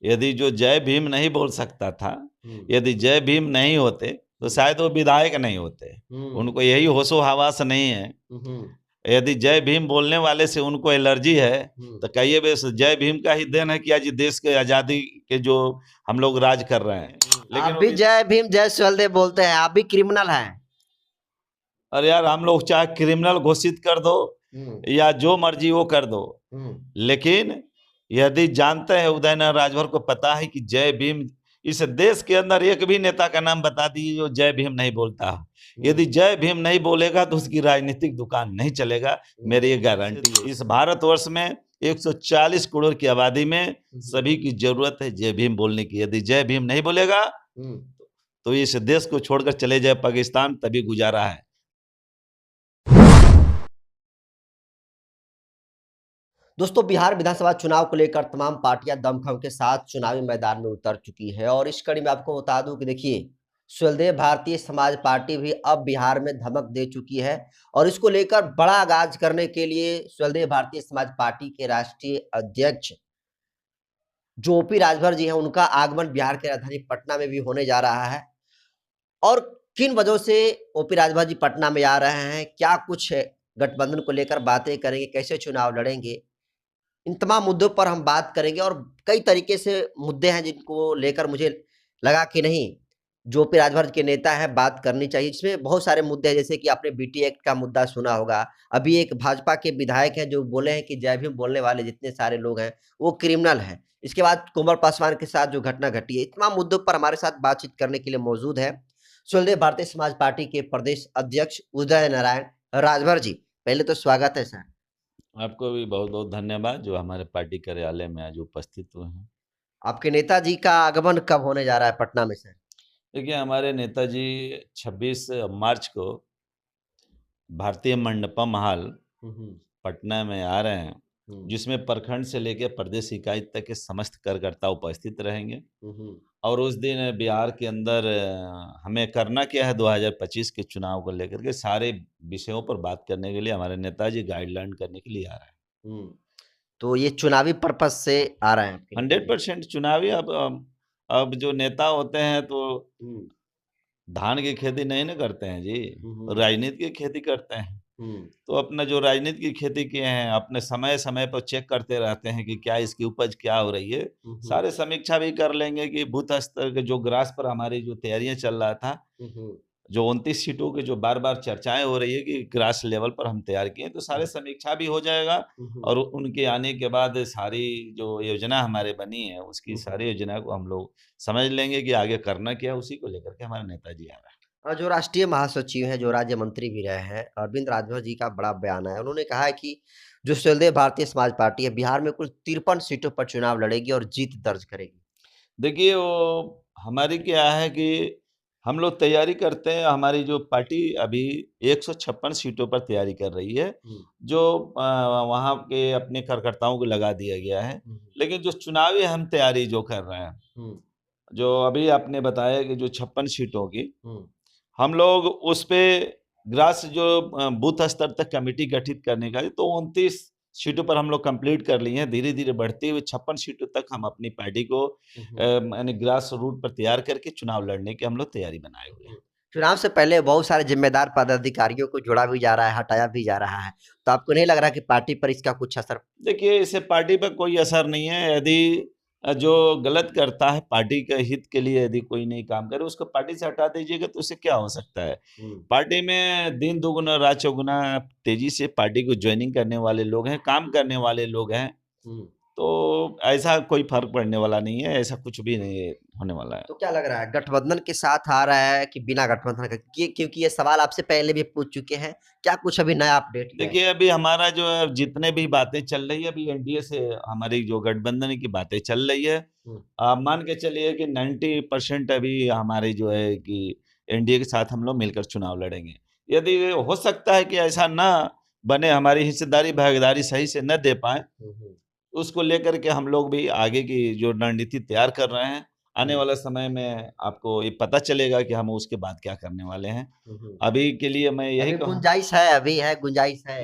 यदि जो जय भीम नहीं बोल सकता था, यदि जय भीम नहीं होते तो शायद वो विधायक नहीं होते। उनको यही होशो हवास नहीं है। यदि जय भीम बोलने वाले से उनको एलर्जी है तो कहिए बस जय भीम का ही देन है कि आज देश के आजादी के जो हम लोग राज कर रहे हैं। लेकिन आप भी जय भीम जय सुहेलदेव बोलते हैं, आप भी क्रिमिनल हैं। अरे यार, हम लोग चाहे क्रिमिनल घोषित कर दो या जो मर्जी वो कर दो, लेकिन यदि जानते हैं उदयनारायण राजभर को पता है कि जय भीम, इस देश के अंदर एक भी नेता का नाम बता दीजिए जो जय भीम नहीं बोलता। यदि जय भीम नहीं बोलेगा तो उसकी राजनीतिक दुकान नहीं चलेगा, मेरी ये गारंटी है। इस भारतवर्ष में 140 करोड़ की आबादी में सभी की जरूरत है जय भीम बोलने की। यदि जय भीम नहीं बोलेगा तो इस देश को छोड़कर चले जाए पाकिस्तान, तभी गुजारा है। दोस्तों, बिहार विधानसभा चुनाव को लेकर तमाम पार्टियां दमखम के साथ चुनावी मैदान में उतर चुकी है और इस कड़ी में आपको बता दूं कि देखिए, सुहेलदेव भारतीय समाज पार्टी भी अब बिहार में धमक दे चुकी है और इसको लेकर बड़ा आगाज करने के लिए सुहेलदेव भारतीय समाज पार्टी के राष्ट्रीय अध्यक्ष जो ओपी राजभर जी हैं, उनका आगमन बिहार के राजधानी पटना में भी होने जा रहा है। और किन वजहों से ओपी राजभर जी पटना में आ रहे हैं, क्या कुछ गठबंधन को लेकर बातें करेंगे, कैसे चुनाव लड़ेंगे, इन तमाम मुद्दों पर हम बात करेंगे। और कई तरीके से मुद्दे हैं जिनको लेकर मुझे लगा कि नहीं, जो ओपी राजभर के नेता है बात करनी चाहिए। इसमें बहुत सारे मुद्दे हैं, जैसे कि आपने बीटी एक्ट का मुद्दा सुना होगा। अभी एक भाजपा के विधायक हैं जो बोले हैं कि जय भीम बोलने वाले जितने सारे लोग हैं वो क्रिमिनल हैं। इसके बाद कोमल पासवान के साथ जो घटना घटी है, तमाम मुद्दों पर हमारे साथ बातचीत करने के लिए मौजूद है सुहेलदेव भारतीय समाज पार्टी के प्रदेश अध्यक्ष उदय नारायण राजभर जी। पहले तो स्वागत है सर। आपको भी बहुत बहुत धन्यवाद जो हमारे पार्टी कार्यालय में आज उपस्थित हुए हैं। आपके नेताजी का आगमन कब होने जा रहा है पटना में सर? देखिए, हमारे नेताजी 26 मार्च को भारतीय मंडपम हॉल पटना में आ रहे हैं, जिसमें प्रखंड से लेकर प्रदेश इकाई तक के समस्त कार्यकर्ता उपस्थित रहेंगे। और उस दिन बिहार के अंदर हमें करना क्या है 2025 के चुनाव को लेकर के सारे विषयों पर बात करने के लिए हमारे नेताजी गाइडलाइन करने के लिए आ रहे हैं। तो ये चुनावी पर्पस से आ रहे हैं? 100% चुनावी। अब जो नेता होते हैं तो धान की खेती नहीं ना करते हैं जी, राजनीति की खेती करते हैं। तो अपना जो राजनीति की खेती किए हैं, अपने समय समय पर चेक करते रहते हैं कि क्या इसकी उपज क्या हो रही है। सारे समीक्षा भी कर लेंगे कि बूथ स्तर के जो ग्रास पर हमारी जो तैयारियां चल रहा था, जो 29 सीटों की जो बार बार चर्चाएं हो रही है कि ग्रास लेवल पर हम तैयार किए, तो सारे समीक्षा भी हो जाएगा। और उनके आने के बाद सारी जो योजना हमारे बनी है उसकी सारी योजना को हम लोग समझ लेंगे कि आगे करना क्या है। उसी को लेकर के हमारे नेताजी आ रहे हैं। और जो राष्ट्रीय महासचिव हैं, जो राज्य मंत्री भी रहे हैं, अरविंद राजभर जी का बड़ा बयान है। उन्होंने कहा है कि जो सुहेलदेव भारतीय समाज पार्टी है बिहार में कुल 53 सीटों पर चुनाव लड़ेगी और जीत दर्ज करेगी। देखिए, वो हमारी क्या है कि हम लोग तैयारी करते हैं। हमारी जो पार्टी अभी 156 सीटों पर तैयारी कर रही है, जो वहाँ के अपने कार्यकर्ताओं को लगा दिया गया है। लेकिन जो चुनावी हम तैयारी जो कर रहे हैं, जो अभी आपने बताया कि जो 56 सीटों की, हम लोग उस पे ग्रास जो बूथ स्तर तक कमेटी गठित करने का, तो 29 सीटों पर हम लोग कंप्लीट कर लिए हैं। धीरे धीरे बढ़ते हुए 56 सीटों तक हम अपनी पार्टी को यानी ग्रास रूट पर तैयार करके चुनाव लड़ने की हम लोग तैयारी बनाए हुए हैं। चुनाव से पहले बहुत सारे जिम्मेदार पदाधिकारियों को जोड़ा भी जा रहा है, हटाया भी जा रहा है, तो आपको नहीं लग रहा कि पार्टी पर इसका कुछ असर? देखिए, इससे पार्टी पर कोई असर नहीं है। यदि जो गलत करता है, पार्टी के हित के लिए यदि कोई नहीं काम करे, उसको पार्टी से हटा दीजिएगा तो उससे क्या हो सकता है। पार्टी में दिन दुगुना रात चौगुना तेजी से पार्टी को ज्वाइनिंग करने वाले लोग हैं, काम करने वाले लोग हैं। तो ऐसा कोई फर्क पड़ने वाला नहीं है, ऐसा कुछ भी नहीं होने वाला है। तो क्या लग रहा है, गठबंधन के साथ आ रहा है कि बिना गठबंधन के? क्योंकि ये सवाल आपसे पहले भी पूछ चुके हैं, क्या कुछ अभी नया अपडेट? देखिए, अभी हमारा जो है जितने भी बातें चल रही है, अभी एनडीए से हमारी जो गठबंधन की बातें चल रही है, आप मान के चलिए कि 90% अभी हमारी जो है कि एनडीए के साथ हम लोग मिलकर चुनाव लड़ेंगे। यदि हो सकता है कि ऐसा ना बने, हमारी हिस्सेदारी भागीदारी सही से न दे पाए, उसको लेकर के हम लोग भी आगे की जो रणनीति तैयार कर रहे हैं। आने वाला समय में आपको ये पता चलेगा कि हम उसके बाद क्या करने वाले हैं। अभी के लिए मैं यही गुंजाइश है, अभी है गुंजाइश है?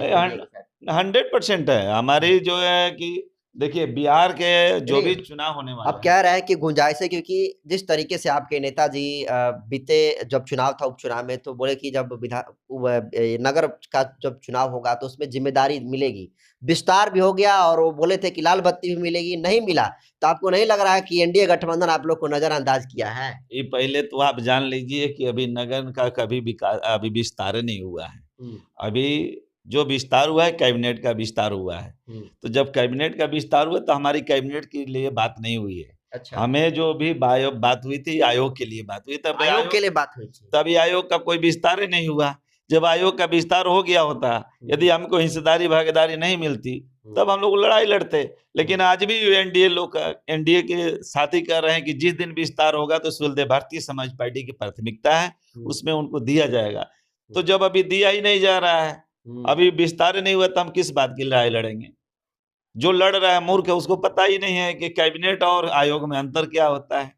100% है हमारी जो है कि देखिए बिहार के जो भी नहीं, चुनाव होने वाले आप कह रहे हैं कि गुंजाइश है, क्योंकि जिस तरीके से आपके नेताजी बीते जब चुनाव था उपचुनाव में, तो बोले कि जब नगर का जब चुनाव होगा तो उसमें जिम्मेदारी मिलेगी, विस्तार भी हो गया और वो बोले थे कि लाल बत्ती भी मिलेगी, नहीं मिला। तो आपको नहीं लग रहा है कि एनडीए गठबंधन आप लोग को नजरअंदाज किया है? ये पहले तो आप जान लीजिए कि अभी नगर का कभी विकास अभी विस्तार नहीं हुआ है। अभी जो विस्तार हुआ है कैबिनेट का विस्तार हुआ है। तो जब कैबिनेट का विस्तार हुआ तो हमारी कैबिनेट के लिए बात नहीं हुई है। अच्छा, हमें जो भी बात हुई थी आयोग के लिए बात हुई, तब आयोग के लिए बात हुई थी। तभी आयोग का कोई विस्तार ही नहीं हुआ। जब आयोग का विस्तार हो गया होता, यदि हमको हिस्सेदारी भागीदारी नहीं मिलती, तब हम लोग लड़ाई लड़ते। लेकिन आज भी एनडीए के साथी कह रहे हैं कि जिस दिन विस्तार होगा तो सुलदे भारतीय समाज पार्टी की प्राथमिकता है, उसमें उनको दिया जाएगा। तो जब अभी दिया ही नहीं जा रहा है, अभी विस्तार नहीं हुआ, तो हम किस बात की लड़ाई लड़ेंगे? जो लड़ रहा है मूर्ख है, उसको पता ही नहीं है कि कैबिनेट और आयोग में अंतर क्या होता है।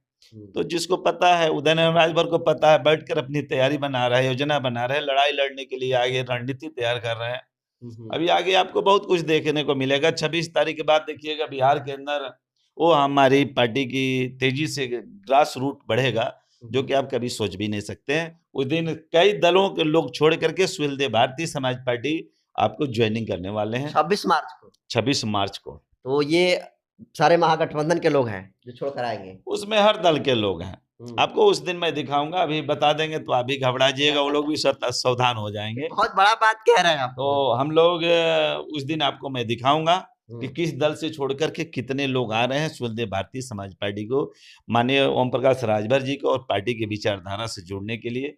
तो जिसको पता है, उदयनारायण राजभर को पता है, बैठकर अपनी तैयारी बना रहा है, योजना बना रहे हैं, लड़ाई लड़ने के लिए आगे रणनीति तैयार कर रहे हैं। अभी आगे आपको बहुत कुछ देखने को मिलेगा। 26 तारीख के बाद देखिएगा बिहार के अंदर वो हमारी पार्टी की तेजी से ग्रास रूट बढ़ेगा, जो कि आप कभी सोच भी नहीं सकते हैं। उस दिन कई दलों के लोग छोड़ करके सुलदे भारतीय समाज पार्टी आपको ज्वाइनिंग करने वाले हैं 26 मार्च को। 26 मार्च को। तो ये सारे महागठबंधन के लोग हैं जो छोड़ कर आएंगे? उसमें हर दल के लोग हैं। आपको उस दिन मैं दिखाऊंगा, अभी बता देंगे तो आप भी घबरा जाइएगा, वो लोग भी सावधान हो जाएंगे। बहुत बड़ा बात कह रहे हैं आप। तो हम लोग उस दिन आपको मैं दिखाऊंगा कि किस दल से छोड़ करके कितने लोग आ रहे हैं सुलदे भारतीय समाज पार्टी को, माननीय ओम प्रकाश राजभर जी को और पार्टी की विचारधारा से जोड़ने के लिए।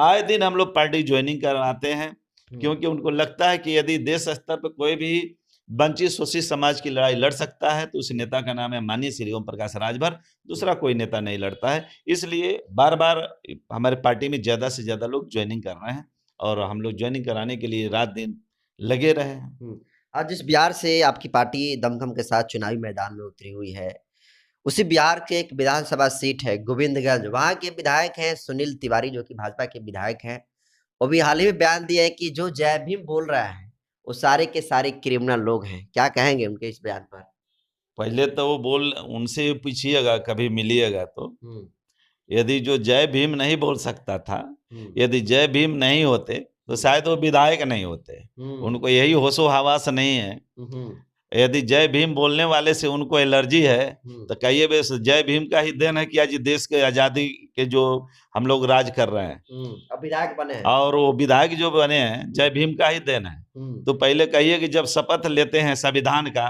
आए दिन हम लोग पार्टी ज्वाइनिंग करवाते हैं, क्योंकि उनको लगता है कि यदि देश स्तर पर कोई भी वंचित शोषित समाज की लड़ाई लड़ सकता है तो उस नेता का नाम है माननीय श्री ओम प्रकाश राजभर, दूसरा कोई नेता नहीं लड़ता है। इसलिए बार बार हमारे पार्टी में ज्यादा से ज्यादा लोग ज्वाइनिंग कर रहे हैं और हम लोग ज्वाइनिंग कराने के लिए रात दिन लगे रहे हैं। आज जिस बिहार से आपकी पार्टी दमखम के साथ चुनावी मैदान में उतरी हुई है, उसी बिहार के एक विधानसभा सीट है गोविंदगंज। वहां के विधायक हैं सुनील तिवारी, जो कि भाजपा के विधायक हैं। वो भी हाल ही में बयान दिया है कि जो जय भीम बोल रहा है वो सारे के सारे क्रिमिनल लोग हैं। क्या कहेंगे उनके इस बयान पर? पहले तो वो बोल उनसे पूछिएगा, कभी मिलिएगा तो, यदि जो जय भीम नहीं बोल सकता था, यदि जय भीम नहीं होते तो शायद वो विधायक नहीं होते। उनको यही होशो हवास नहीं है। यदि जय भीम बोलने वाले से उनको एलर्जी है तो कहिए बस जय भीम का ही देन है कि आज देश के आजादी के जो हम लोग राज कर रहे हैं, अब विधायक बने हैं और वो विधायक जो बने हैं जय भीम का ही देन है। तो पहले कहिए कि जब शपथ लेते हैं संविधान का,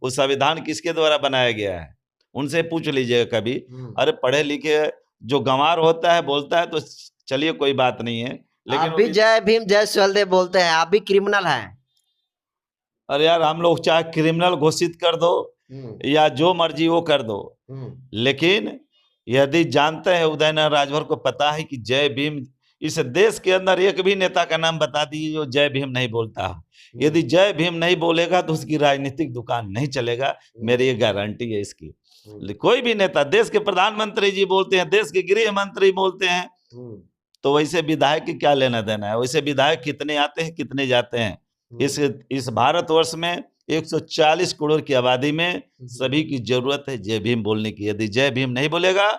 वो संविधान किसके द्वारा बनाया गया है, उनसे पूछ लीजिएगा कभी। अरे पढ़े लिखे जो गंवार होता है बोलता है तो चलिए कोई बात नहीं है, लेकिन आप भी जय भीम जय सुहेलदेव बोलते हैं, आप भी क्रिमिनल हैं। अरे यार हम लोग चाहे क्रिमिनल घोषित कर दो या जो मर्जी वो कर दो, लेकिन यदि जानते हैं उदयनारायण राजभर को पता है कि जय भीम, इस देश के अंदर एक भी नेता का नाम बता दीजिए जो जय भीम नहीं बोलता। यदि जय भीम नहीं बोलेगा तो उसकी राजनीतिक दुकान नहीं चलेगा, मेरी ये गारंटी है इसकी। कोई भी नेता, देश के प्रधानमंत्री जी बोलते हैं, देश के गृह मंत्री बोलते हैं, तो वैसे विधायक की क्या लेना देना है? वैसे विधायक कितने आते हैं कितने जाते हैं? इस भारतवर्ष में 140 करोड़ की आबादी में सभी की जरूरत है जय भीम बोलने की। यदि जय भीम नहीं बोलेगा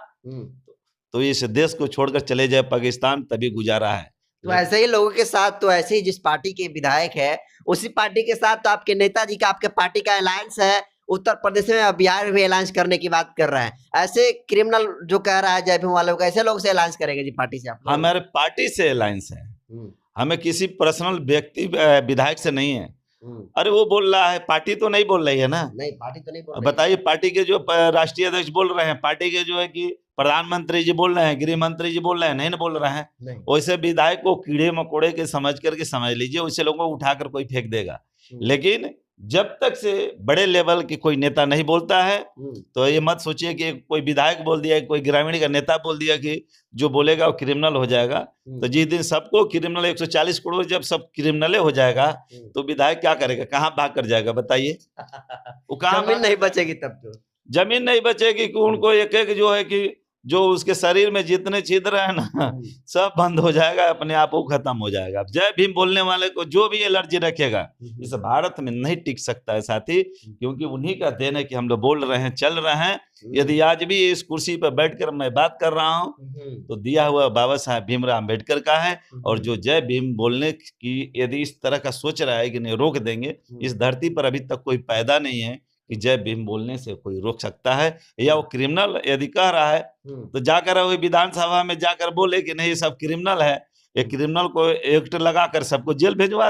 तो इस देश को छोड़कर चले जाए पाकिस्तान, तभी गुजारा है। तो ऐसे ही लोगों के साथ, तो ऐसे ही जिस पार्टी के विधायक है उसी पार्टी के साथ तो आपके नेताजी का, आपके पार्टी का अलायंस है। उत्तर प्रदेश में, बिहार में अलायंस करने की बात कर रहा है। ऐसे क्रिमिनल जो कह रहा है जय भीम वालों को, ऐसे लोग से अलायंस करेंगे जी पार्टी से आप? हमारे पार्टी से अलायंस है, हमें किसी पर्सनल व्यक्ति विधायक से नहीं है। अरे वो बोल रहा है, पार्टी तो नहीं बोल रही है ना। नहीं, पार्टी तो नहीं बोल रही। बताइए, पार्टी के जो राष्ट्रीय अध्यक्ष बोल रहे हैं, पार्टी के जो है कि प्रधानमंत्री जी बोल रहे हैं, गृह मंत्री जी बोल रहे हैं, नहीं ना बोल रहे हैं। वैसे विधायक को कीड़े मकोड़े के समझ करके समझ लीजिए, वैसे लोगों को उठाकर कोई फेंक देगा। लेकिन जब तक से बड़े लेवल के कोई नेता नहीं बोलता है तो ये मत सोचिए कि कोई विधायक बोल दिया, कोई ग्रामीण का नेता बोल दिया कि जो बोलेगा वो क्रिमिनल हो जाएगा। तो जिस दिन सबको क्रिमिनल 140 करोड़ जब सब क्रिमिनल हो जाएगा तो विधायक क्या करेगा, कहाँ भाग कर जाएगा बताइए? वो कहाँ जमीन नहीं बचेगी तब तो। जमीन नहीं बचेगी कि उनको एक एक जो है कि जो उसके शरीर में जितने छिद्र है ना सब बंद हो जाएगा, अपने आप वो खत्म हो जाएगा। जय भीम बोलने वाले को जो भी एलर्जी रखेगा इस भारत में नहीं टिक सकता है साथी, क्योंकि उन्हीं का देन है कि हम लोग बोल रहे हैं, चल रहे हैं। यदि आज भी इस कुर्सी पर बैठकर मैं बात कर रहा हूँ तो दिया हुआ बाबा साहेब भीमराव अम्बेडकर का है। और जो जय भीम बोलने की यदि इस तरह का सोच रहा है कि नहीं रोक देंगे, इस धरती पर अभी तक कोई पैदा नहीं है कि जय भीम बोलने से कोई रोक सकता है। या वो क्रिमिनल यदि कह रहा है तो जाकर वही विधानसभा में जाकर बोले कि नहीं सब क्रिमिनल है, ये क्रिमिनल को एक्ट लगाकर सबको जेल भेजवा दे।